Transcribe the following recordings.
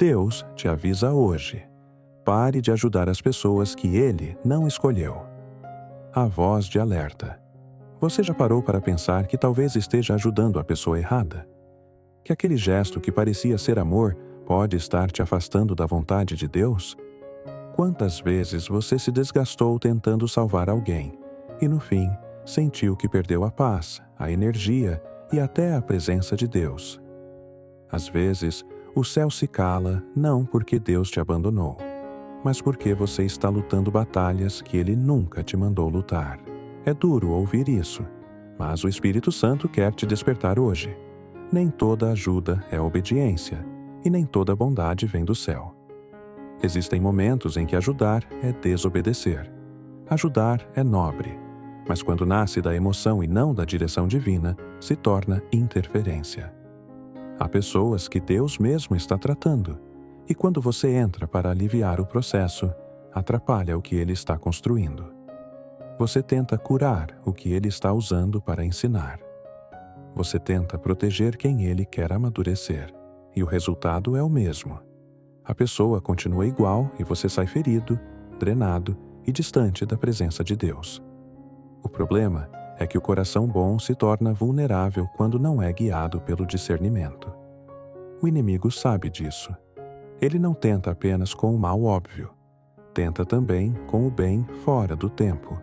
Deus te avisa hoje. Pare de ajudar as pessoas que Ele não escolheu. A voz de alerta. Você já parou para pensar que talvez esteja ajudando a pessoa errada? Que aquele gesto que parecia ser amor pode estar te afastando da vontade de Deus? Quantas vezes você se desgastou tentando salvar alguém e, no fim, sentiu que perdeu a paz, a energia e até a presença de Deus? Às vezes, o céu se cala não porque Deus te abandonou, mas porque você está lutando batalhas que Ele nunca te mandou lutar. É duro ouvir isso, mas o Espírito Santo quer te despertar hoje. Nem toda ajuda é obediência, e nem toda bondade vem do céu. Existem momentos em que ajudar é desobedecer. Ajudar é nobre, mas quando nasce da emoção e não da direção divina, se torna interferência. Há pessoas que Deus mesmo está tratando, e quando você entra para aliviar o processo, atrapalha o que Ele está construindo. Você tenta curar o que Ele está usando para ensinar. Você tenta proteger quem Ele quer amadurecer, e o resultado é o mesmo. A pessoa continua igual e você sai ferido, drenado e distante da presença de Deus. O problema é que o coração bom se torna vulnerável quando não é guiado pelo discernimento. O inimigo sabe disso. Ele não tenta apenas com o mal óbvio. Tenta também com o bem fora do tempo.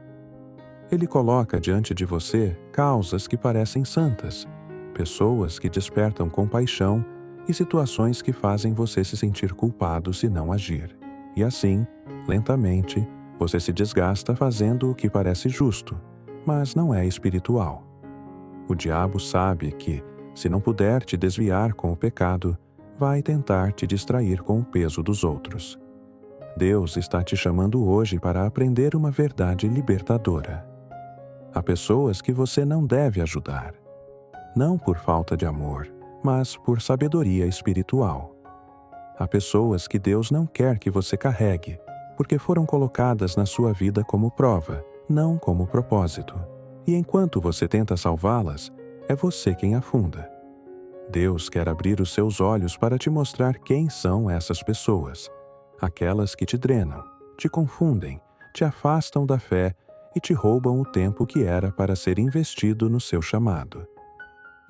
Ele coloca diante de você causas que parecem santas, pessoas que despertam compaixão e situações que fazem você se sentir culpado se não agir. E assim, lentamente, você se desgasta fazendo o que parece justo, mas não é espiritual. O diabo sabe que, se não puder te desviar com o pecado, vai tentar te distrair com o peso dos outros. Deus está te chamando hoje para aprender uma verdade libertadora. Há pessoas que você não deve ajudar, não por falta de amor, mas por sabedoria espiritual. Há pessoas que Deus não quer que você carregue, porque foram colocadas na sua vida como prova, não como propósito. E enquanto você tenta salvá-las, é você quem afunda. Deus quer abrir os seus olhos para te mostrar quem são essas pessoas, aquelas que te drenam, te confundem, te afastam da fé e te roubam o tempo que era para ser investido no seu chamado.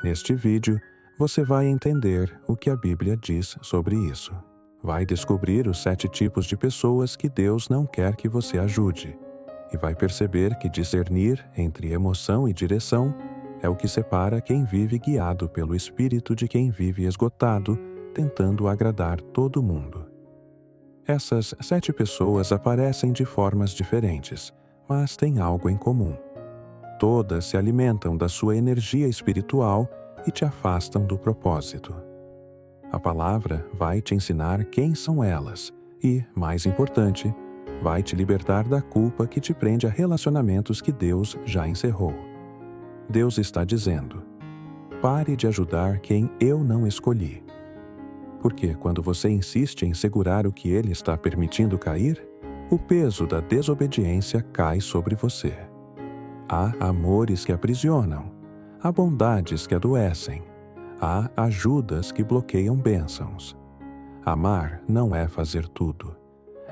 Neste vídeo, você vai entender o que a Bíblia diz sobre isso. Vai descobrir os 7 tipos de pessoas que Deus não quer que você ajude, e vai perceber que discernir entre emoção e direção é o que separa quem vive guiado pelo espírito de quem vive esgotado, tentando agradar todo mundo. Essas 7 pessoas aparecem de formas diferentes, mas têm algo em comum. Todas se alimentam da sua energia espiritual e te afastam do propósito. A palavra vai te ensinar quem são elas e, mais importante, vai te libertar da culpa que te prende a relacionamentos que Deus já encerrou. Deus está dizendo: pare de ajudar quem eu não escolhi. Porque quando você insiste em segurar o que Ele está permitindo cair, o peso da desobediência cai sobre você. Há amores que aprisionam, há bondades que adoecem, há ajudas que bloqueiam bênçãos. Amar não é fazer tudo.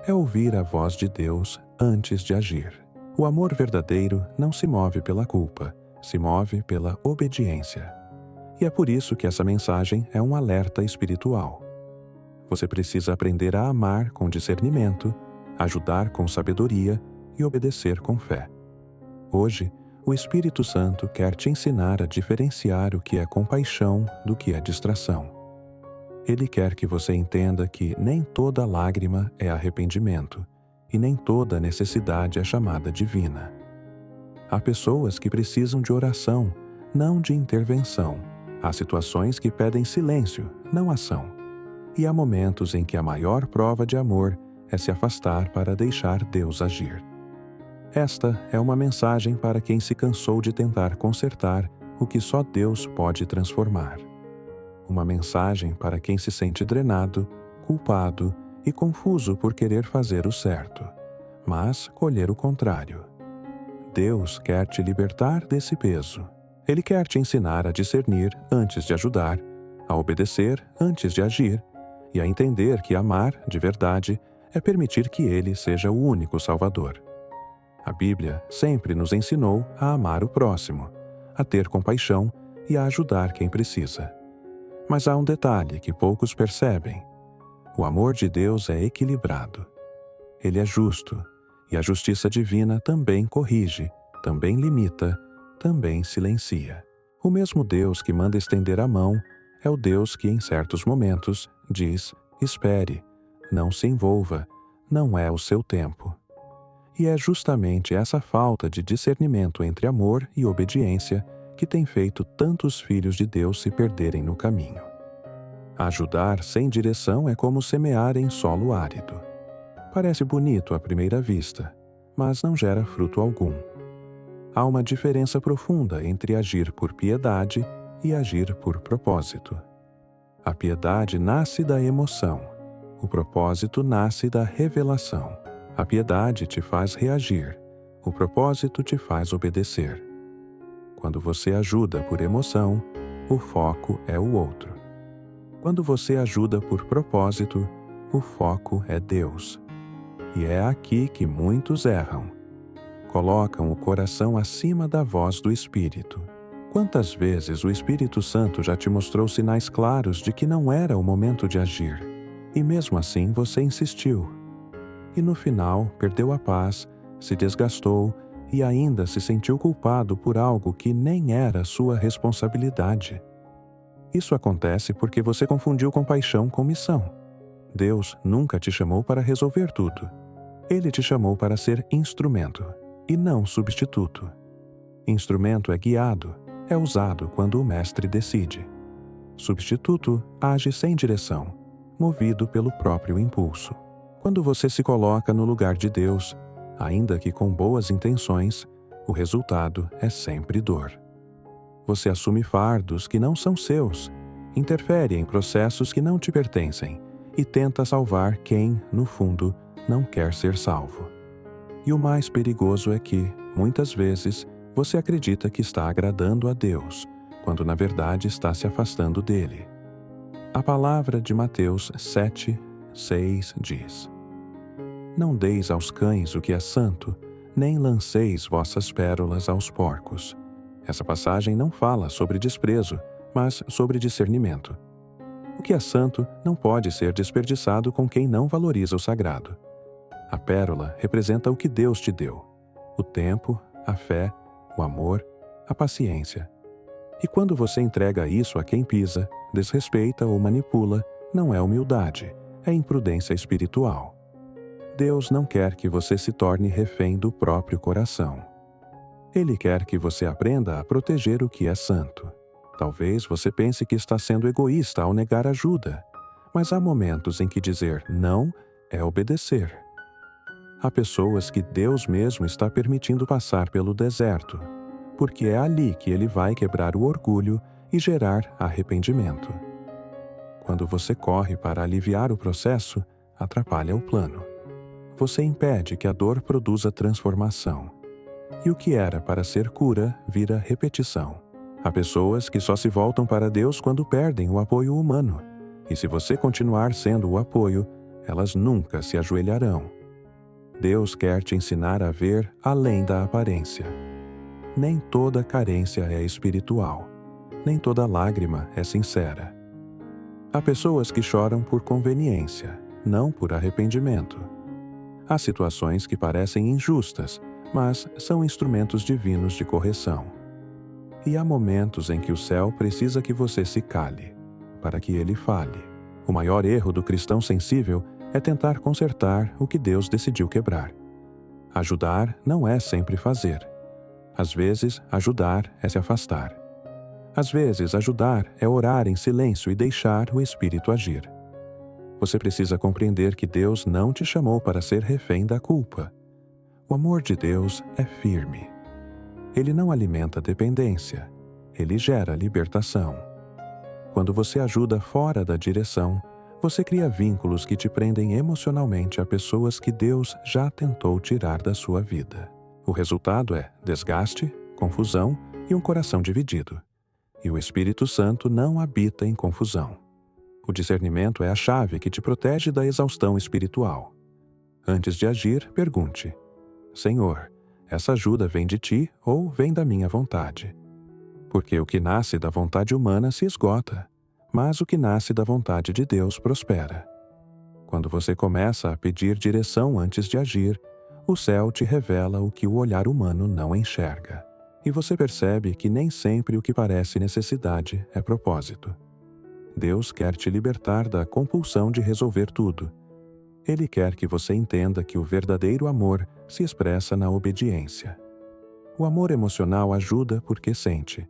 É ouvir a voz de Deus antes de agir. O amor verdadeiro não se move pela culpa, se move pela obediência. E é por isso que essa mensagem é um alerta espiritual. Você precisa aprender a amar com discernimento, ajudar com sabedoria e obedecer com fé. Hoje, o Espírito Santo quer te ensinar a diferenciar o que é compaixão do que é distração. Ele quer que você entenda que nem toda lágrima é arrependimento e nem toda necessidade é chamada divina. Há pessoas que precisam de oração, não de intervenção. Há situações que pedem silêncio, não ação. E há momentos em que a maior prova de amor é se afastar para deixar Deus agir. Esta é uma mensagem para quem se cansou de tentar consertar o que só Deus pode transformar. Uma mensagem para quem se sente drenado, culpado e confuso por querer fazer o certo, mas colher o contrário. Deus quer te libertar desse peso. Ele quer te ensinar a discernir antes de ajudar, a obedecer antes de agir e a entender que amar, de verdade, é permitir que Ele seja o único Salvador. A Bíblia sempre nos ensinou a amar o próximo, a ter compaixão e a ajudar quem precisa. Mas há um detalhe que poucos percebem. O amor de Deus é equilibrado. Ele é justo, e a justiça divina também corrige, também limita, também silencia. O mesmo Deus que manda estender a mão é o Deus que, em certos momentos, diz: espere, não se envolva, não é o seu tempo. E é justamente essa falta de discernimento entre amor e obediência que tem feito tantos filhos de Deus se perderem no caminho. Ajudar sem direção é como semear em solo árido. Parece bonito à primeira vista, mas não gera fruto algum. Há uma diferença profunda entre agir por piedade e agir por propósito. A piedade nasce da emoção. O propósito nasce da revelação. A piedade te faz reagir. O propósito te faz obedecer. Quando você ajuda por emoção, o foco é o outro. Quando você ajuda por propósito, o foco é Deus. E é aqui que muitos erram. Colocam o coração acima da voz do Espírito. Quantas vezes o Espírito Santo já te mostrou sinais claros de que não era o momento de agir, e mesmo assim você insistiu. E no final perdeu a paz, se desgastou e ainda se sentiu culpado por algo que nem era sua responsabilidade. Isso acontece porque você confundiu compaixão com missão. Deus nunca te chamou para resolver tudo. Ele te chamou para ser instrumento, e não substituto. Instrumento é guiado, é usado quando o mestre decide. Substituto age sem direção, movido pelo próprio impulso. Quando você se coloca no lugar de Deus, ainda que com boas intenções, o resultado é sempre dor. Você assume fardos que não são seus, interfere em processos que não te pertencem e tenta salvar quem, no fundo, não quer ser salvo. E o mais perigoso é que, muitas vezes, você acredita que está agradando a Deus, quando na verdade está se afastando dele. A palavra de Mateus 7:6 diz: Não deis aos cães o que é santo, nem lanceis vossas pérolas aos porcos. Essa passagem não fala sobre desprezo, mas sobre discernimento. O que é santo não pode ser desperdiçado com quem não valoriza o sagrado. A pérola representa o que Deus te deu: o tempo, a fé, o amor, a paciência. E quando você entrega isso a quem pisa, desrespeita ou manipula, não é humildade, é imprudência espiritual. Deus não quer que você se torne refém do próprio coração. Ele quer que você aprenda a proteger o que é santo. Talvez você pense que está sendo egoísta ao negar ajuda, mas há momentos em que dizer não é obedecer. Há pessoas que Deus mesmo está permitindo passar pelo deserto, porque é ali que Ele vai quebrar o orgulho e gerar arrependimento. Quando você corre para aliviar o processo, atrapalha o plano. Você impede que a dor produza transformação. E o que era para ser cura vira repetição. Há pessoas que só se voltam para Deus quando perdem o apoio humano. E se você continuar sendo o apoio, elas nunca se ajoelharão. Deus quer te ensinar a ver além da aparência. Nem toda carência é espiritual. Nem toda lágrima é sincera. Há pessoas que choram por conveniência, não por arrependimento. Há situações que parecem injustas, mas são instrumentos divinos de correção. E há momentos em que o céu precisa que você se cale, para que ele fale. O maior erro do cristão sensível é tentar consertar o que Deus decidiu quebrar. Ajudar não é sempre fazer. Às vezes, ajudar é se afastar. Às vezes, ajudar é orar em silêncio e deixar o Espírito agir. Você precisa compreender que Deus não te chamou para ser refém da culpa. O amor de Deus é firme. Ele não alimenta dependência, ele gera libertação. Quando você ajuda fora da direção, você cria vínculos que te prendem emocionalmente a pessoas que Deus já tentou tirar da sua vida. O resultado é desgaste, confusão e um coração dividido. E o Espírito Santo não habita em confusão. O discernimento é a chave que te protege da exaustão espiritual. Antes de agir, pergunte: Senhor, essa ajuda vem de ti ou vem da minha vontade? Porque o que nasce da vontade humana se esgota, mas o que nasce da vontade de Deus prospera. Quando você começa a pedir direção antes de agir, o céu te revela o que o olhar humano não enxerga. E você percebe que nem sempre o que parece necessidade é propósito. Deus quer te libertar da compulsão de resolver tudo. Ele quer que você entenda que o verdadeiro amor se expressa na obediência. O amor emocional ajuda porque sente.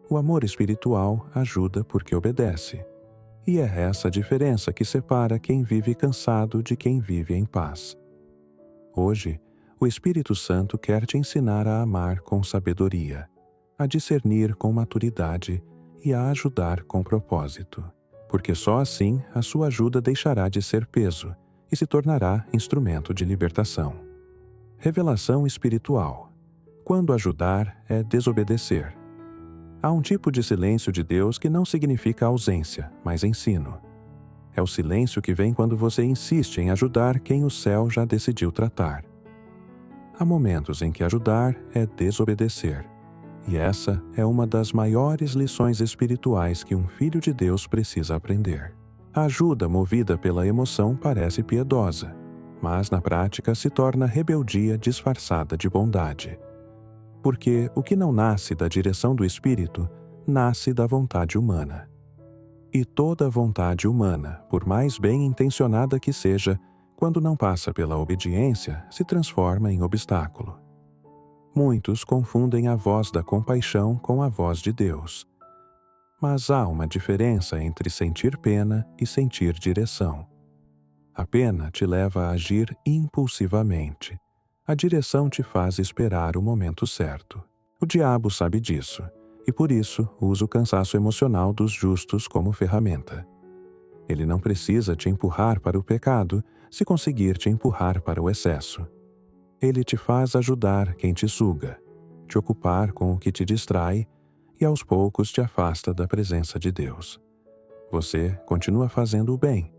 O amor espiritual ajuda porque obedece. E é essa a diferença que separa quem vive cansado de quem vive em paz. Hoje, o Espírito Santo quer te ensinar a amar com sabedoria, a discernir com maturidade e a ajudar com propósito. Porque só assim a sua ajuda deixará de ser peso e se tornará instrumento de libertação. Revelação espiritual. Quando ajudar é desobedecer. Há um tipo de silêncio de Deus que não significa ausência, mas ensino. É o silêncio que vem quando você insiste em ajudar quem o céu já decidiu tratar. Há momentos em que ajudar é desobedecer, e essa é uma das maiores lições espirituais que um filho de Deus precisa aprender. A ajuda movida pela emoção parece piedosa, mas na prática se torna rebeldia disfarçada de bondade. Porque o que não nasce da direção do Espírito, nasce da vontade humana. E toda vontade humana, por mais bem intencionada que seja, quando não passa pela obediência, se transforma em obstáculo. Muitos confundem a voz da compaixão com a voz de Deus. Mas há uma diferença entre sentir pena e sentir direção. A pena te leva a agir impulsivamente. A direção te faz esperar o momento certo. O diabo sabe disso, e por isso usa o cansaço emocional dos justos como ferramenta. Ele não precisa te empurrar para o pecado se conseguir te empurrar para o excesso. Ele te faz ajudar quem te suga, te ocupar com o que te distrai e aos poucos te afasta da presença de Deus. Você continua fazendo o bem,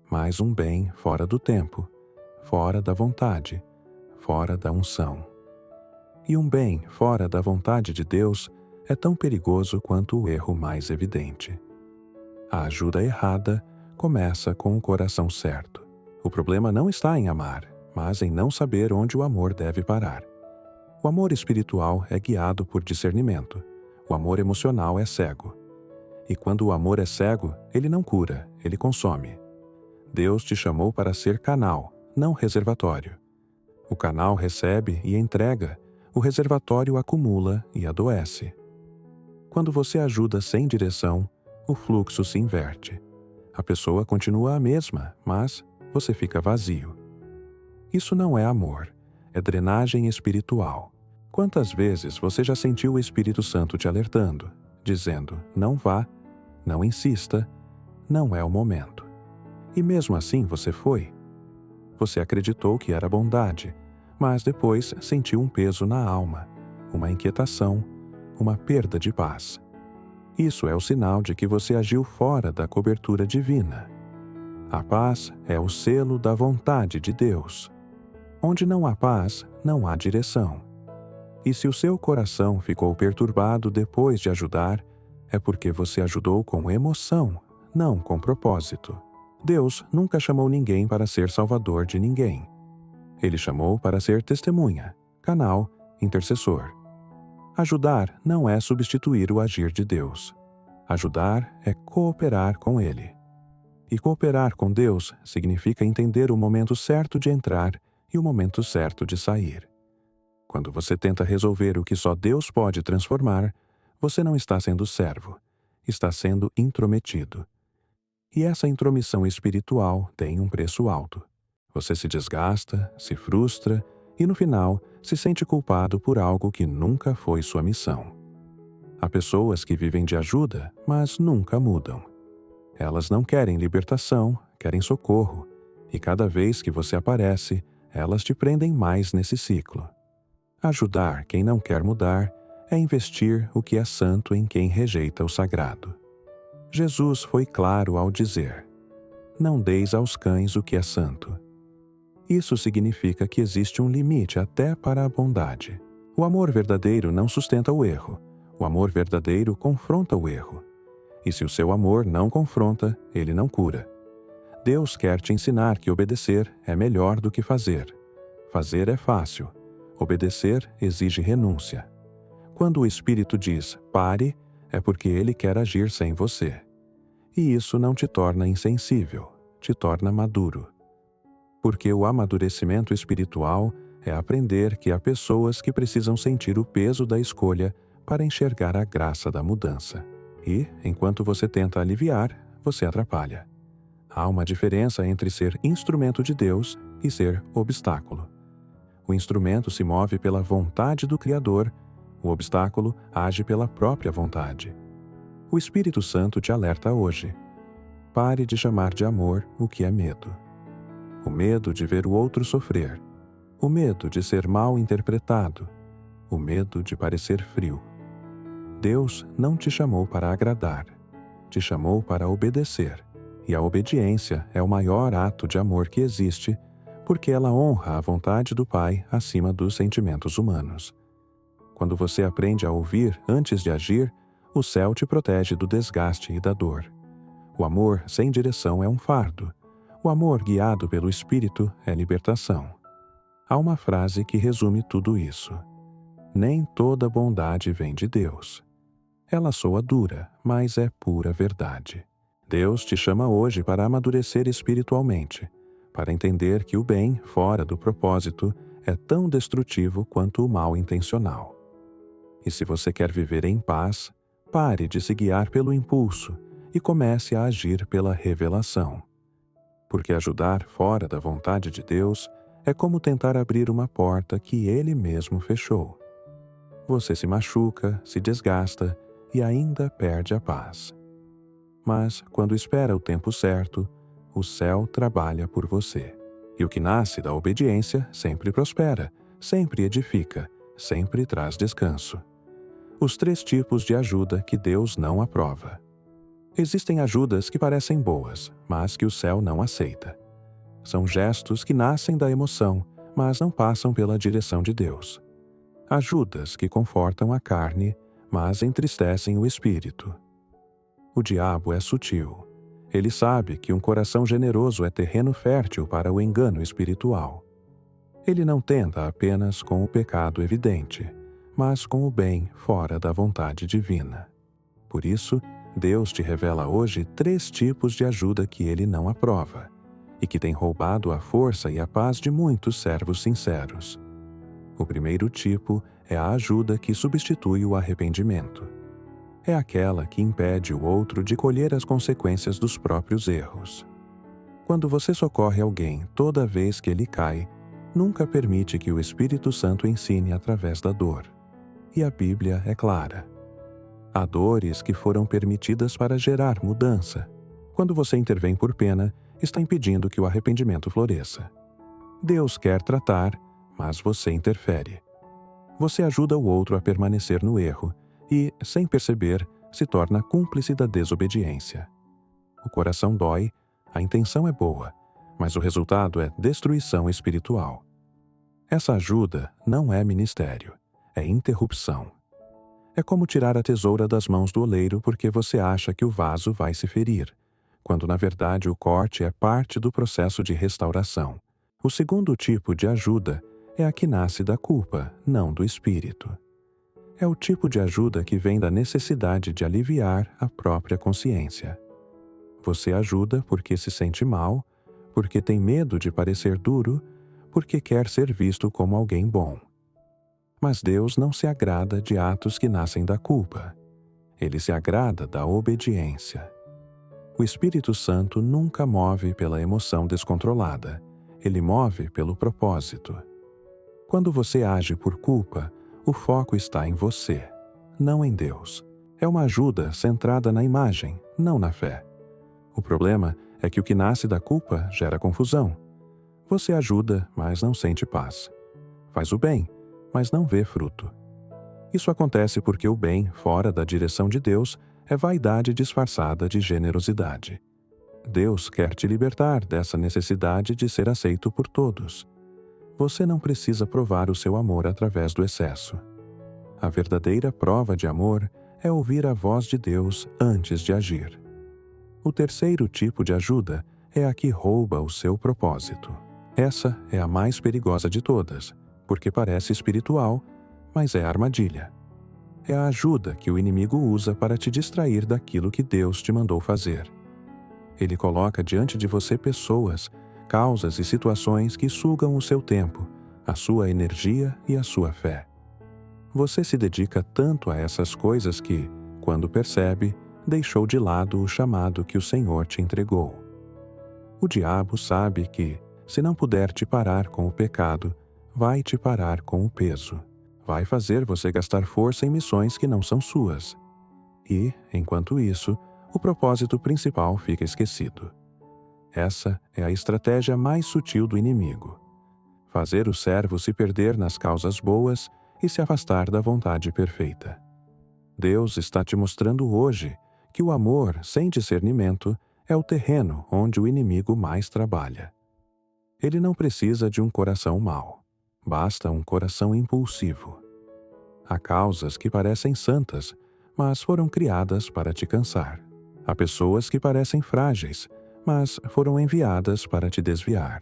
mas um bem fora do tempo, fora da vontade, fora da unção. E um bem fora da vontade de Deus é tão perigoso quanto o erro mais evidente. A ajuda errada começa com o coração certo. O problema não está em amar, mas em não saber onde o amor deve parar. O amor espiritual é guiado por discernimento. O amor emocional é cego. E quando o amor é cego, ele não cura, ele consome. Deus te chamou para ser canal, não reservatório. O canal recebe e entrega, o reservatório acumula e adoece. Quando você ajuda sem direção, o fluxo se inverte. A pessoa continua a mesma, mas você fica vazio. Isso não é amor, é drenagem espiritual. Quantas vezes você já sentiu o Espírito Santo te alertando, dizendo: não vá, não insista, não é o momento. E mesmo assim você foi. Você acreditou que era bondade, mas depois sentiu um peso na alma, uma inquietação, uma perda de paz. Isso é o sinal de que você agiu fora da cobertura divina. A paz é o selo da vontade de Deus. Onde não há paz, não há direção. E se o seu coração ficou perturbado depois de ajudar, é porque você ajudou com emoção, não com propósito. Deus nunca chamou ninguém para ser salvador de ninguém. Ele chamou para ser testemunha, canal, intercessor. Ajudar não é substituir o agir de Deus. Ajudar é cooperar com Ele. E cooperar com Deus significa entender o momento certo de entrar e o momento certo de sair. Quando você tenta resolver o que só Deus pode transformar, você não está sendo servo, está sendo intrometido. E essa intromissão espiritual tem um preço alto. Você se desgasta, se frustra e, no final, se sente culpado por algo que nunca foi sua missão. Há pessoas que vivem de ajuda, mas nunca mudam. Elas não querem libertação, querem socorro, e cada vez que você aparece, elas te prendem mais nesse ciclo. Ajudar quem não quer mudar é investir o que é santo em quem rejeita o sagrado. Jesus foi claro ao dizer: não deis aos cães o que é santo. Isso significa que existe um limite até para a bondade. O amor verdadeiro não sustenta o erro. O amor verdadeiro confronta o erro. E se o seu amor não confronta, ele não cura. Deus quer te ensinar que obedecer é melhor do que fazer. Fazer é fácil. Obedecer exige renúncia. Quando o Espírito diz pare, é porque ele quer agir sem você. E isso não te torna insensível, te torna maduro. Porque o amadurecimento espiritual é aprender que há pessoas que precisam sentir o peso da escolha para enxergar a graça da mudança. E, enquanto você tenta aliviar, você atrapalha. Há uma diferença entre ser instrumento de Deus e ser obstáculo. O instrumento se move pela vontade do Criador, o obstáculo age pela própria vontade. O Espírito Santo te alerta hoje. Pare de chamar de amor o que é medo. O medo de ver o outro sofrer. O medo de ser mal interpretado. O medo de parecer frio. Deus não te chamou para agradar. Te chamou para obedecer. E a obediência é o maior ato de amor que existe, porque ela honra a vontade do Pai acima dos sentimentos humanos. Quando você aprende a ouvir antes de agir, o céu te protege do desgaste e da dor. O amor sem direção é um fardo. O amor guiado pelo Espírito é libertação. Há uma frase que resume tudo isso. Nem toda bondade vem de Deus. Ela soa dura, mas é pura verdade. Deus te chama hoje para amadurecer espiritualmente, para entender que o bem, fora do propósito, é tão destrutivo quanto o mal intencional. E se você quer viver em paz, pare de se guiar pelo impulso e comece a agir pela revelação. Porque ajudar fora da vontade de Deus é como tentar abrir uma porta que Ele mesmo fechou. Você se machuca, se desgasta e ainda perde a paz. Mas, quando espera o tempo certo, o céu trabalha por você. E o que nasce da obediência sempre prospera, sempre edifica, sempre traz descanso. Os 3 tipos de ajuda que Deus não aprova. Existem ajudas que parecem boas, mas que o céu não aceita. São gestos que nascem da emoção, mas não passam pela direção de Deus. Ajudas que confortam a carne, mas entristecem o espírito. O diabo é sutil. Ele sabe que um coração generoso é terreno fértil para o engano espiritual. Ele não tenta apenas com o pecado evidente, mas com o bem fora da vontade divina. Por isso, Deus te revela hoje 3 tipos de ajuda que Ele não aprova, e que tem roubado a força e a paz de muitos servos sinceros. O primeiro tipo é a ajuda que substitui o arrependimento. É aquela que impede o outro de colher as consequências dos próprios erros. Quando você socorre alguém toda vez que ele cai, nunca permite que o Espírito Santo ensine através da dor. E a Bíblia é clara. Há dores que foram permitidas para gerar mudança. Quando você intervém por pena, está impedindo que o arrependimento floresça. Deus quer tratar, mas você interfere. Você ajuda o outro a permanecer no erro e, sem perceber, se torna cúmplice da desobediência. O coração dói, a intenção é boa, mas o resultado é destruição espiritual. Essa ajuda não é ministério, é interrupção. É como tirar a tesoura das mãos do oleiro porque você acha que o vaso vai se ferir, quando na verdade o corte é parte do processo de restauração. O segundo tipo de ajuda é a que nasce da culpa, não do espírito. É o tipo de ajuda que vem da necessidade de aliviar a própria consciência. Você ajuda porque se sente mal, porque tem medo de parecer duro, porque quer ser visto como alguém bom. Mas Deus não se agrada de atos que nascem da culpa. Ele se agrada da obediência. O Espírito Santo nunca move pela emoção descontrolada. Ele move pelo propósito. Quando você age por culpa, o foco está em você, não em Deus. É uma ajuda centrada na imagem, não na fé. O problema é que o que nasce da culpa gera confusão. Você ajuda, mas não sente paz. Faz o bem, mas não vê fruto. Isso acontece porque o bem, fora da direção de Deus, é vaidade disfarçada de generosidade. Deus quer te libertar dessa necessidade de ser aceito por todos. Você não precisa provar o seu amor através do excesso. A verdadeira prova de amor é ouvir a voz de Deus antes de agir. O terceiro tipo de ajuda é a que rouba o seu propósito. Essa é a mais perigosa de todas, porque parece espiritual, mas é armadilha. É a ajuda que o inimigo usa para te distrair daquilo que Deus te mandou fazer. Ele coloca diante de você pessoas, causas e situações que sugam o seu tempo, a sua energia e a sua fé. Você se dedica tanto a essas coisas que, quando percebe, deixou de lado o chamado que o Senhor te entregou. O diabo sabe que, se não puder te parar com o pecado, vai te parar com o peso. Vai fazer você gastar força em missões que não são suas. E, enquanto isso, o propósito principal fica esquecido. Essa é a estratégia mais sutil do inimigo: fazer o servo se perder nas causas boas e se afastar da vontade perfeita. Deus está te mostrando hoje que o amor sem discernimento é o terreno onde o inimigo mais trabalha. Ele não precisa de um coração mau. Basta um coração impulsivo. Há causas que parecem santas, mas foram criadas para te cansar. Há pessoas que parecem frágeis, mas foram enviadas para te desviar.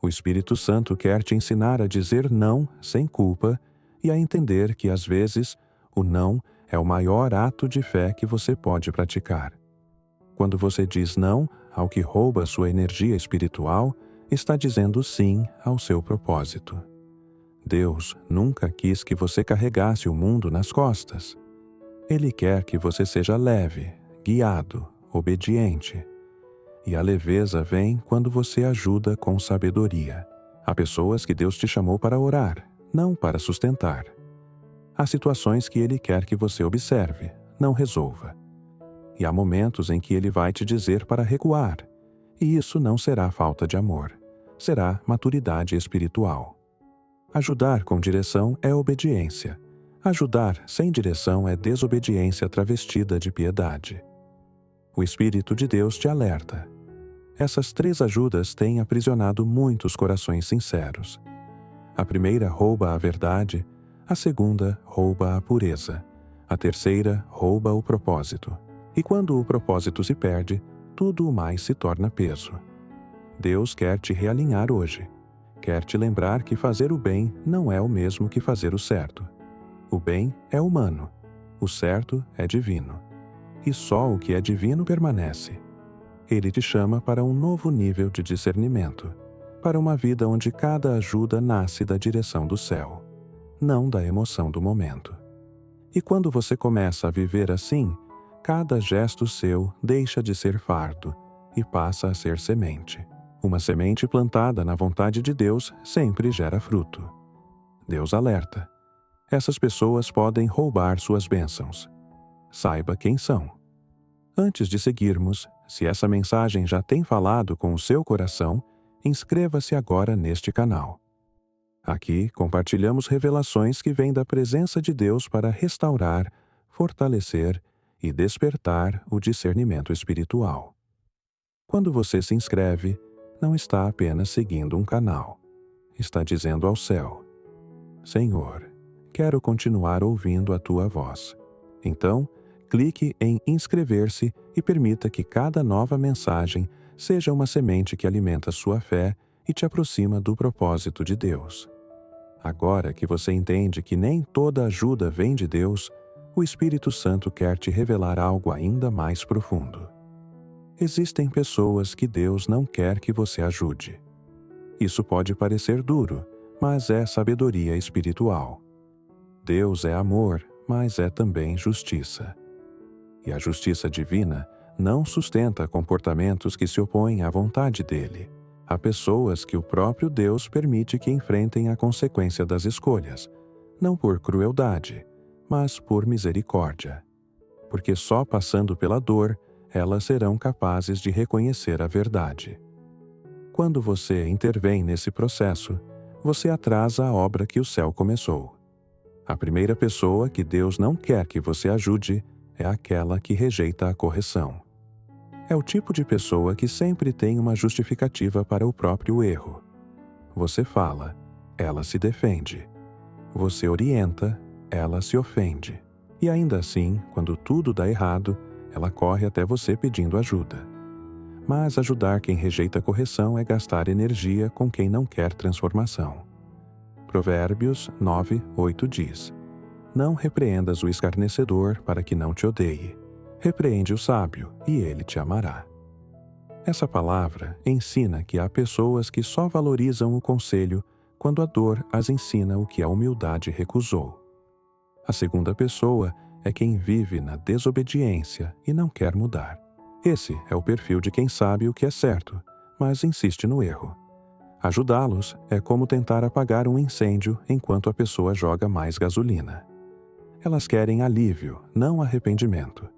O Espírito Santo quer te ensinar a dizer não sem culpa e a entender que, às vezes, o não é o maior ato de fé que você pode praticar. Quando você diz não ao que rouba sua energia espiritual, está dizendo sim ao seu propósito. Deus nunca quis que você carregasse o mundo nas costas. Ele quer que você seja leve, guiado, obediente. E a leveza vem quando você ajuda com sabedoria. Há pessoas que Deus te chamou para orar, não para sustentar. Há situações que Ele quer que você observe, não resolva. E há momentos em que Ele vai te dizer para recuar. E isso não será falta de amor. Será maturidade espiritual. Ajudar com direção é obediência. Ajudar sem direção é desobediência travestida de piedade. O Espírito de Deus te alerta. Essas 3 ajudas têm aprisionado muitos corações sinceros. A primeira rouba a verdade, a segunda rouba a pureza, a terceira rouba o propósito. E quando o propósito se perde, tudo o mais se torna peso. Deus quer te realinhar hoje. Quer te lembrar que fazer o bem não é o mesmo que fazer o certo. O bem é humano, o certo é divino. E só o que é divino permanece. Ele te chama para um novo nível de discernimento, para uma vida onde cada ajuda nasce da direção do céu, não da emoção do momento. E quando você começa a viver assim, cada gesto seu deixa de ser fardo e passa a ser semente. Uma semente plantada na vontade de Deus sempre gera fruto. Deus alerta. Essas pessoas podem roubar suas bênçãos. Saiba quem são. Antes de seguirmos, se essa mensagem já tem falado com o seu coração, inscreva-se agora neste canal. Aqui compartilhamos revelações que vêm da presença de Deus para restaurar, fortalecer e despertar o discernimento espiritual. Quando você se inscreve, não está apenas seguindo um canal. Está dizendo ao céu: Senhor, quero continuar ouvindo a tua voz. Então, clique em inscrever-se e permita que cada nova mensagem seja uma semente que alimenta sua fé e te aproxima do propósito de Deus. Agora que você entende que nem toda ajuda vem de Deus, o Espírito Santo quer te revelar algo ainda mais profundo. Existem pessoas que Deus não quer que você ajude. Isso pode parecer duro, mas é sabedoria espiritual. Deus é amor, mas é também justiça. E a justiça divina não sustenta comportamentos que se opõem à vontade dele. Há pessoas que o próprio Deus permite que enfrentem a consequência das escolhas, não por crueldade, mas por misericórdia. Porque só passando pela dor, elas serão capazes de reconhecer a verdade. Quando você intervém nesse processo, você atrasa a obra que o céu começou. A primeira pessoa que Deus não quer que você ajude é aquela que rejeita a correção. É o tipo de pessoa que sempre tem uma justificativa para o próprio erro. Você fala, ela se defende. Você orienta, ela se ofende. E ainda assim, quando tudo dá errado, ela corre até você pedindo ajuda. Mas ajudar quem rejeita a correção é gastar energia com quem não quer transformação. Provérbios 9:8 diz: Não repreendas o escarnecedor para que não te odeie. Repreende o sábio, e ele te amará. Essa palavra ensina que há pessoas que só valorizam o conselho quando a dor as ensina o que a humildade recusou. A segunda pessoa é quem vive na desobediência e não quer mudar. Esse é o perfil de quem sabe o que é certo, mas insiste no erro. Ajudá-los é como tentar apagar um incêndio enquanto a pessoa joga mais gasolina. Elas querem alívio, não arrependimento.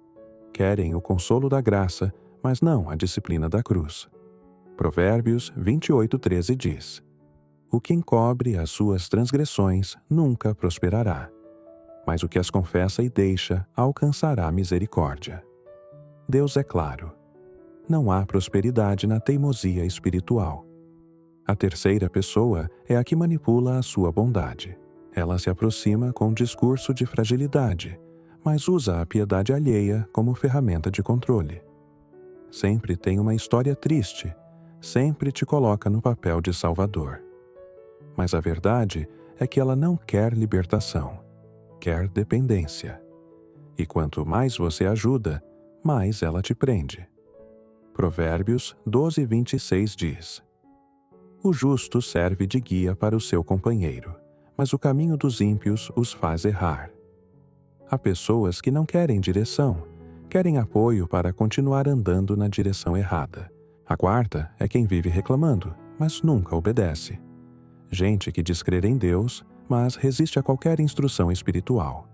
Querem o consolo da graça, mas não a disciplina da cruz. Provérbios 28:13 diz: O que encobre as suas transgressões nunca prosperará, mas o que as confessa e deixa alcançará misericórdia. Deus é claro. Não há prosperidade na teimosia espiritual. A terceira pessoa é a que manipula a sua bondade. Ela se aproxima com um discurso de fragilidade, mas usa a piedade alheia como ferramenta de controle. Sempre tem uma história triste, sempre te coloca no papel de salvador. Mas a verdade é que ela não quer libertação, quer dependência. E quanto mais você ajuda, mais ela te prende. Provérbios 12:26 diz: O justo serve de guia para o seu companheiro, mas o caminho dos ímpios os faz errar. Há pessoas que não querem direção, querem apoio para continuar andando na direção errada. A quarta é quem vive reclamando, mas nunca obedece. Gente que diz crer em Deus, mas resiste a qualquer instrução espiritual.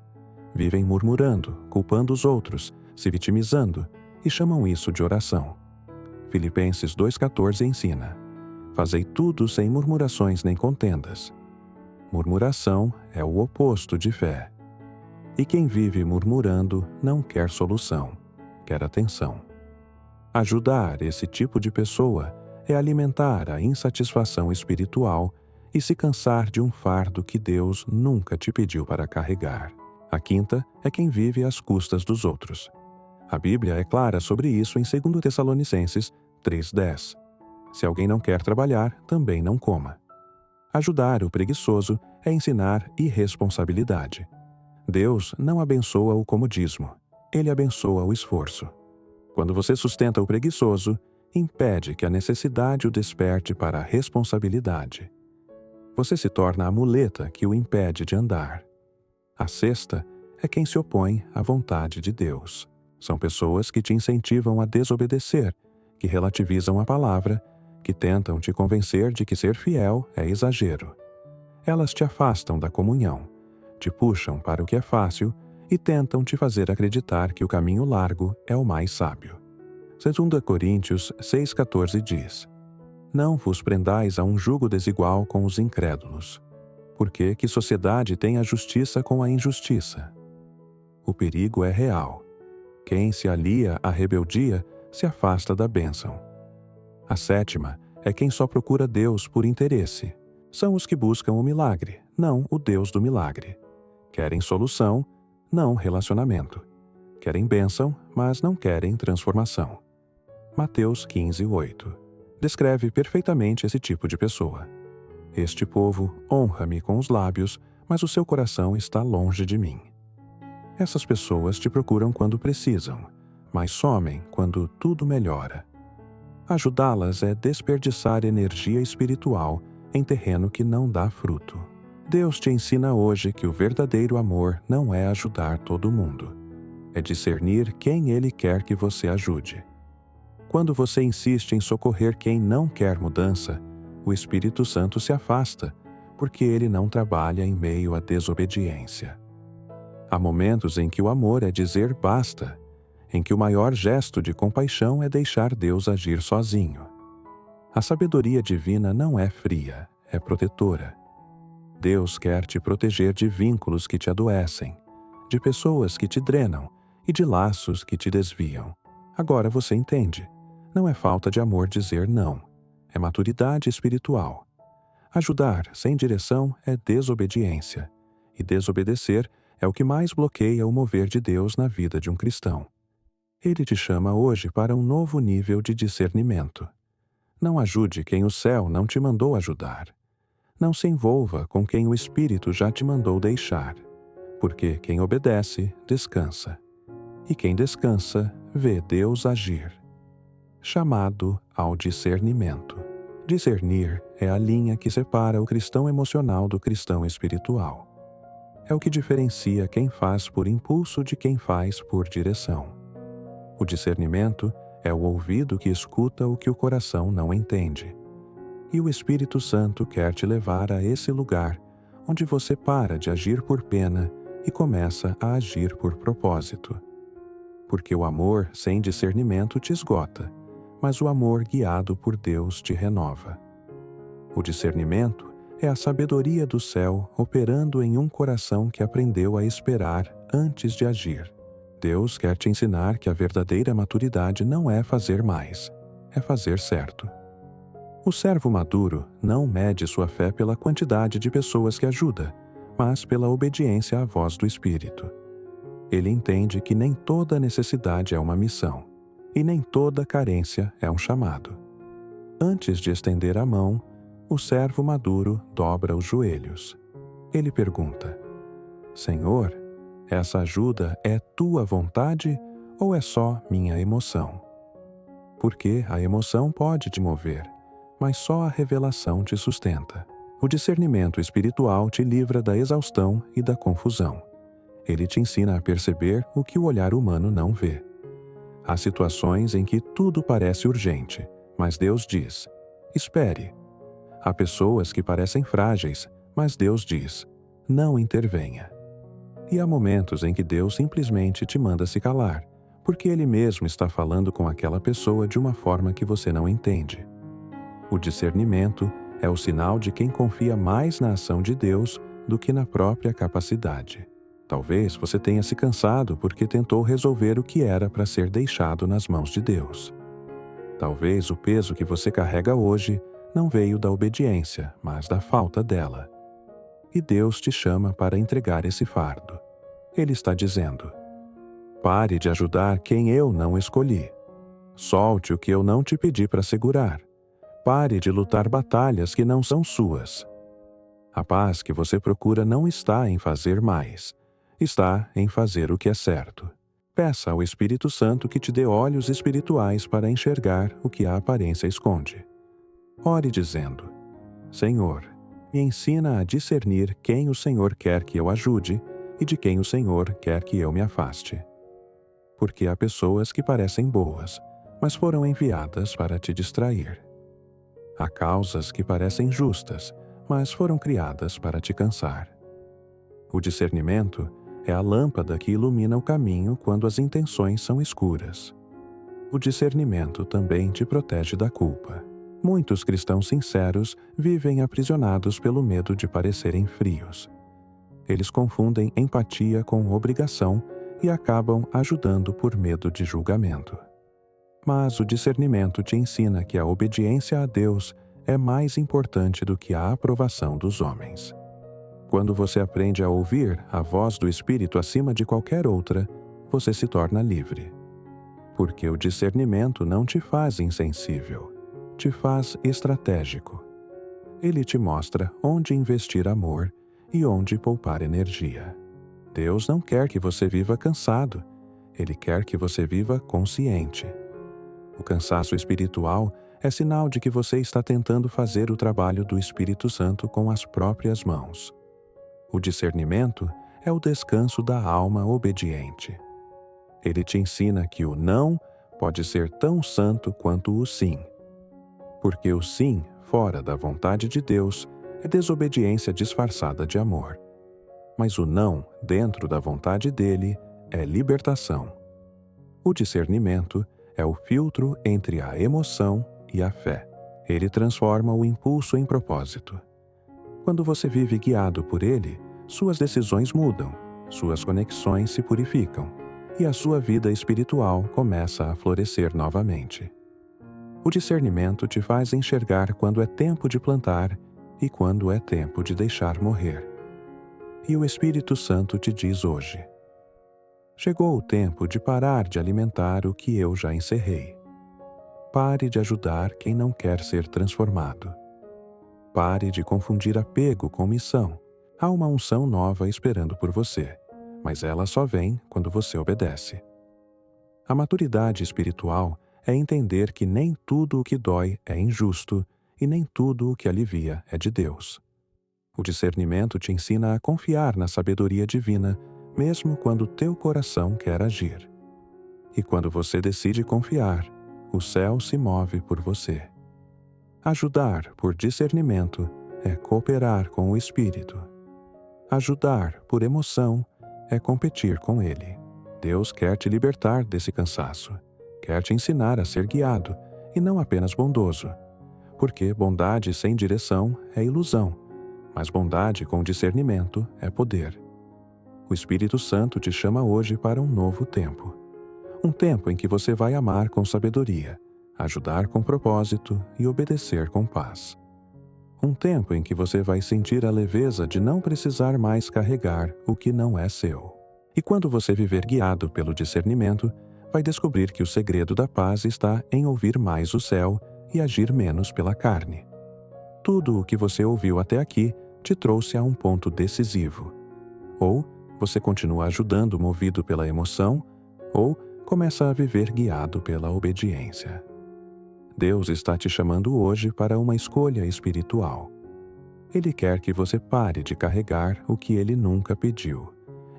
Vivem murmurando, culpando os outros, se vitimizando e chamam isso de oração. Filipenses 2,14 ensina: Fazei tudo sem murmurações nem contendas. Murmuração é o oposto de fé. E quem vive murmurando não quer solução, quer atenção. Ajudar esse tipo de pessoa é alimentar a insatisfação espiritual e se cansar de um fardo que Deus nunca te pediu para carregar. A quinta é quem vive às custas dos outros. A Bíblia é clara sobre isso em 2 Tessalonicenses 3:10. Se alguém não quer trabalhar, também não coma. Ajudar o preguiçoso é ensinar irresponsabilidade. Deus não abençoa o comodismo, Ele abençoa o esforço. Quando você sustenta o preguiçoso, impede que a necessidade o desperte para a responsabilidade. Você se torna a muleta que o impede de andar. A sexta é quem se opõe à vontade de Deus. São pessoas que te incentivam a desobedecer, que relativizam a palavra, que tentam te convencer de que ser fiel é exagero. Elas te afastam da comunhão, te puxam para o que é fácil e tentam te fazer acreditar que o caminho largo é o mais sábio. 2 Coríntios 6,14 diz: Não vos prendais a um jugo desigual com os incrédulos, porque que sociedade tem a justiça com a injustiça? O perigo é real. Quem se alia à rebeldia se afasta da bênção. A sétima é quem só procura Deus por interesse. São os que buscam o milagre, não o Deus do milagre. Querem solução, não relacionamento. Querem bênção, mas não querem transformação. Mateus 15:8 descreve perfeitamente esse tipo de pessoa. Este povo honra-me com os lábios, mas o seu coração está longe de mim. Essas pessoas te procuram quando precisam, mas somem quando tudo melhora. Ajudá-las é desperdiçar energia espiritual em terreno que não dá fruto. Deus te ensina hoje que o verdadeiro amor não é ajudar todo mundo. É discernir quem Ele quer que você ajude. Quando você insiste em socorrer quem não quer mudança, o Espírito Santo se afasta, porque ele não trabalha em meio à desobediência. Há momentos em que o amor é dizer basta, em que o maior gesto de compaixão é deixar Deus agir sozinho. A sabedoria divina não é fria, é protetora. Deus quer te proteger de vínculos que te adoecem, de pessoas que te drenam e de laços que te desviam. Agora você entende. Não é falta de amor dizer não. É maturidade espiritual. Ajudar sem direção é desobediência. E desobedecer é o que mais bloqueia o mover de Deus na vida de um cristão. Ele te chama hoje para um novo nível de discernimento. Não ajude quem o céu não te mandou ajudar. Não se envolva com quem o Espírito já te mandou deixar. Porque quem obedece, descansa. E quem descansa, vê Deus agir. Chamado ao discernimento. Discernir é a linha que separa o cristão emocional do cristão espiritual. É o que diferencia quem faz por impulso de quem faz por direção. O discernimento é o ouvido que escuta o que o coração não entende. E o Espírito Santo quer te levar a esse lugar, onde você para de agir por pena e começa a agir por propósito. Porque o amor sem discernimento te esgota, mas o amor guiado por Deus te renova. O discernimento é a sabedoria do céu operando em um coração que aprendeu a esperar antes de agir. Deus quer te ensinar que a verdadeira maturidade não é fazer mais, é fazer certo. O servo maduro não mede sua fé pela quantidade de pessoas que ajuda, mas pela obediência à voz do Espírito. Ele entende que nem toda necessidade é uma missão, e nem toda carência é um chamado. Antes de estender a mão, o servo maduro dobra os joelhos. Ele pergunta: Senhor, essa ajuda é tua vontade ou é só minha emoção? Porque a emoção pode te mover, mas só a revelação te sustenta. O discernimento espiritual te livra da exaustão e da confusão. Ele te ensina a perceber o que o olhar humano não vê. Há situações em que tudo parece urgente, mas Deus diz: espere. Há pessoas que parecem frágeis, mas Deus diz: não intervenha. E há momentos em que Deus simplesmente te manda se calar, porque Ele mesmo está falando com aquela pessoa de uma forma que você não entende. O discernimento é o sinal de quem confia mais na ação de Deus do que na própria capacidade. Talvez você tenha se cansado porque tentou resolver o que era para ser deixado nas mãos de Deus. Talvez o peso que você carrega hoje não veio da obediência, mas da falta dela. E Deus te chama para entregar esse fardo. Ele está dizendo: pare de ajudar quem eu não escolhi. Solte o que eu não te pedi para segurar. Pare de lutar batalhas que não são suas. A paz que você procura não está em fazer mais. Está em fazer o que é certo. Peça ao Espírito Santo que te dê olhos espirituais para enxergar o que a aparência esconde. Ore dizendo: Senhor, me ensina a discernir quem o Senhor quer que eu ajude e de quem o Senhor quer que eu me afaste. Porque há pessoas que parecem boas, mas foram enviadas para te distrair. Há causas que parecem justas, mas foram criadas para te cansar. O discernimento é a lâmpada que ilumina o caminho quando as intenções são escuras. O discernimento também te protege da culpa. Muitos cristãos sinceros vivem aprisionados pelo medo de parecerem frios. Eles confundem empatia com obrigação e acabam ajudando por medo de julgamento. Mas o discernimento te ensina que a obediência a Deus é mais importante do que a aprovação dos homens. Quando você aprende a ouvir a voz do Espírito acima de qualquer outra, você se torna livre. Porque o discernimento não te faz insensível, te faz estratégico. Ele te mostra onde investir amor e onde poupar energia. Deus não quer que você viva cansado, Ele quer que você viva consciente. O cansaço espiritual é sinal de que você está tentando fazer o trabalho do Espírito Santo com as próprias mãos. O discernimento é o descanso da alma obediente. Ele te ensina que o não pode ser tão santo quanto o sim. Porque o sim, fora da vontade de Deus, é desobediência disfarçada de amor. Mas o não, dentro da vontade dele, é libertação. O discernimento é o filtro entre a emoção e a fé. Ele transforma o impulso em propósito. Quando você vive guiado por ele, suas decisões mudam, suas conexões se purificam, e a sua vida espiritual começa a florescer novamente. O discernimento te faz enxergar quando é tempo de plantar e quando é tempo de deixar morrer. E o Espírito Santo te diz hoje: chegou o tempo de parar de alimentar o que eu já encerrei. Pare de ajudar quem não quer ser transformado. Pare de confundir apego com missão. Há uma unção nova esperando por você, mas ela só vem quando você obedece. A maturidade espiritual é entender que nem tudo o que dói é injusto e nem tudo o que alivia é de Deus. O discernimento te ensina a confiar na sabedoria divina, mesmo quando teu coração quer agir. E quando você decide confiar, o céu se move por você. Ajudar por discernimento é cooperar com o Espírito. Ajudar por emoção é competir com Ele. Deus quer te libertar desse cansaço. Quer te ensinar a ser guiado e não apenas bondoso. Porque bondade sem direção é ilusão, mas bondade com discernimento é poder. O Espírito Santo te chama hoje para um novo tempo. Um tempo em que você vai amar com sabedoria, ajudar com propósito e obedecer com paz. Um tempo em que você vai sentir a leveza de não precisar mais carregar o que não é seu. E quando você viver guiado pelo discernimento, vai descobrir que o segredo da paz está em ouvir mais o céu e agir menos pela carne. Tudo o que você ouviu até aqui te trouxe a um ponto decisivo. Ou você continua ajudando movido pela emoção, ou começa a viver guiado pela obediência. Deus está te chamando hoje para uma escolha espiritual. Ele quer que você pare de carregar o que Ele nunca pediu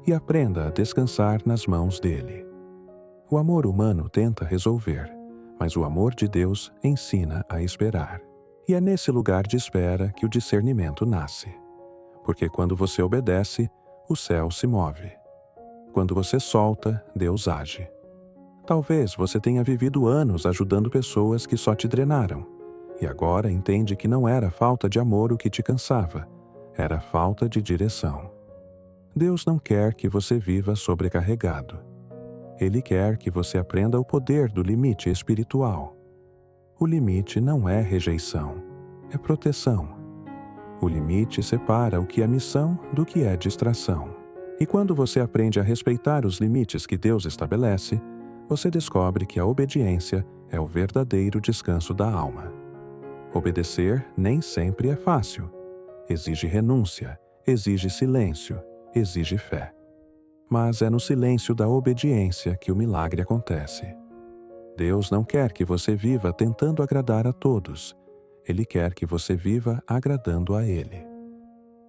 e aprenda a descansar nas mãos dele. O amor humano tenta resolver, mas o amor de Deus ensina a esperar. E é nesse lugar de espera que o discernimento nasce. Porque quando você obedece, o céu se move. Quando você solta, Deus age. Talvez você tenha vivido anos ajudando pessoas que só te drenaram, e agora entende que não era falta de amor o que te cansava, era falta de direção. Deus não quer que você viva sobrecarregado. Ele quer que você aprenda o poder do limite espiritual. O limite não é rejeição, é proteção. O limite separa o que é missão do que é distração. E quando você aprende a respeitar os limites que Deus estabelece, você descobre que a obediência é o verdadeiro descanso da alma. Obedecer nem sempre é fácil. Exige renúncia, exige silêncio, exige fé. Mas é no silêncio da obediência que o milagre acontece. Deus não quer que você viva tentando agradar a todos. Ele quer que você viva agradando a Ele.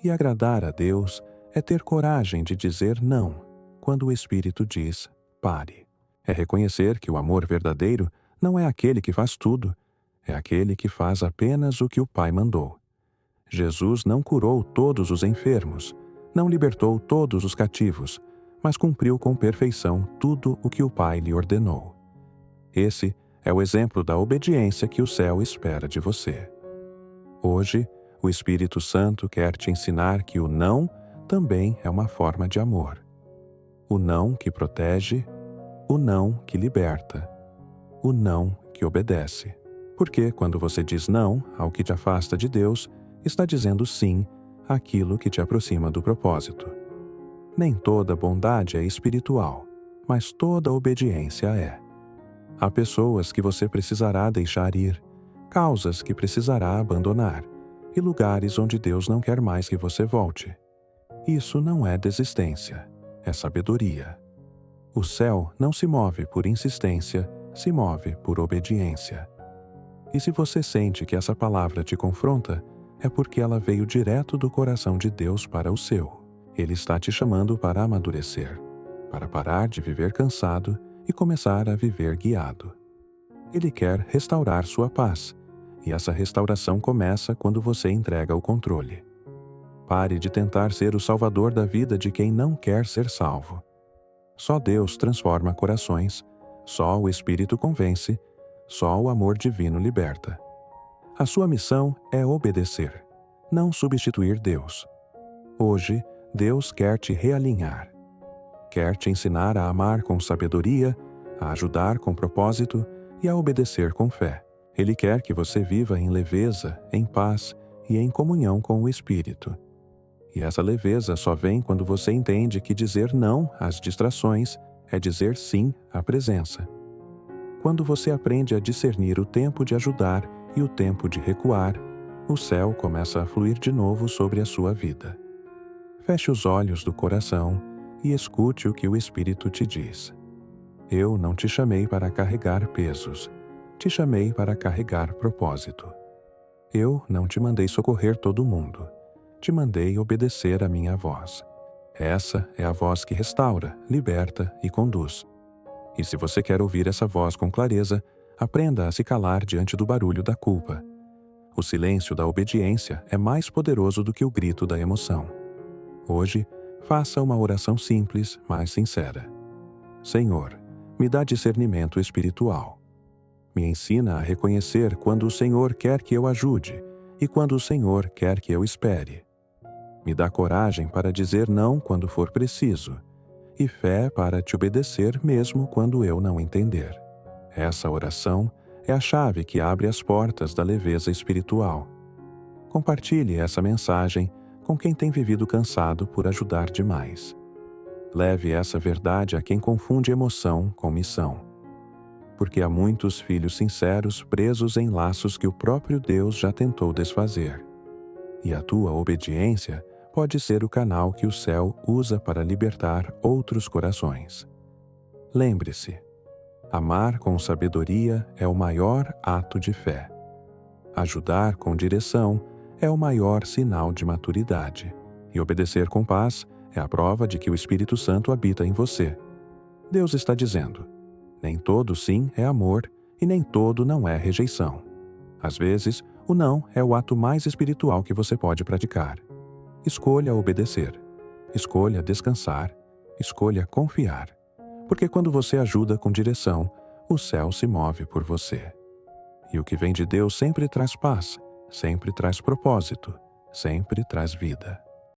E agradar a Deus é ter coragem de dizer não, quando o Espírito diz pare. É reconhecer que o amor verdadeiro não é aquele que faz tudo, é aquele que faz apenas o que o Pai mandou. Jesus não curou todos os enfermos, não libertou todos os cativos, mas cumpriu com perfeição tudo o que o Pai lhe ordenou. Esse é o exemplo da obediência que o céu espera de você. Hoje, o Espírito Santo quer te ensinar que o não também é uma forma de amor. O não que protege, o não que liberta, o não que obedece. Porque quando você diz não ao que te afasta de Deus, está dizendo sim àquilo que te aproxima do propósito. Nem toda bondade é espiritual, mas toda obediência é. Há pessoas que você precisará deixar ir, causas que precisará abandonar, e lugares onde Deus não quer mais que você volte. Isso não é desistência, é sabedoria. O céu não se move por insistência, se move por obediência. E se você sente que essa palavra te confronta, é porque ela veio direto do coração de Deus para o seu. Ele está te chamando para amadurecer, para parar de viver cansado e começar a viver guiado. Ele quer restaurar sua paz, e essa restauração começa quando você entrega o controle. Pare de tentar ser o salvador da vida de quem não quer ser salvo. Só Deus transforma corações, só o Espírito convence, só o amor divino liberta. A sua missão é obedecer, não substituir Deus. Hoje, Deus quer te realinhar. quer te ensinar a amar com sabedoria, a ajudar com propósito e a obedecer com fé. Ele quer que você viva em leveza, em paz e em comunhão com o Espírito. E essa leveza só vem quando você entende que dizer não às distrações é dizer sim à presença. Quando você aprende a discernir o tempo de ajudar e o tempo de recuar, o céu começa a fluir de novo sobre a sua vida. Feche os olhos do coração e escute o que o Espírito te diz. Eu não te chamei para carregar pesos, te chamei para carregar propósito. Eu não te mandei socorrer todo mundo, te mandei obedecer a minha voz. Essa é a voz que restaura, liberta e conduz. E se você quer ouvir essa voz com clareza, aprenda a se calar diante do barulho da culpa. O silêncio da obediência é mais poderoso do que o grito da emoção. Hoje, faça uma oração simples, mas sincera. Senhor, me dá discernimento espiritual. Me ensina a reconhecer quando o Senhor quer que eu ajude e quando o Senhor quer que eu espere. Me dá coragem para dizer não quando for preciso e fé para te obedecer mesmo quando eu não entender. Essa oração é a chave que abre as portas da leveza espiritual. Compartilhe essa mensagem com quem tem vivido cansado por ajudar demais. Leve essa verdade a quem confunde emoção com missão. Porque há muitos filhos sinceros presos em laços que o próprio Deus já tentou desfazer. E a tua obediência pode ser o canal que o céu usa para libertar outros corações. Lembre-se, amar com sabedoria é o maior ato de fé. Ajudar com direção é o maior sinal de maturidade. E obedecer com paz é a prova de que o Espírito Santo habita em você. Deus está dizendo: nem todo sim é amor e nem todo não é rejeição. Às vezes, o não é o ato mais espiritual que você pode praticar. Escolha obedecer. Escolha descansar. Escolha confiar. Porque quando você ajuda com direção, o céu se move por você. E o que vem de Deus sempre traz paz, sempre traz propósito, sempre traz vida.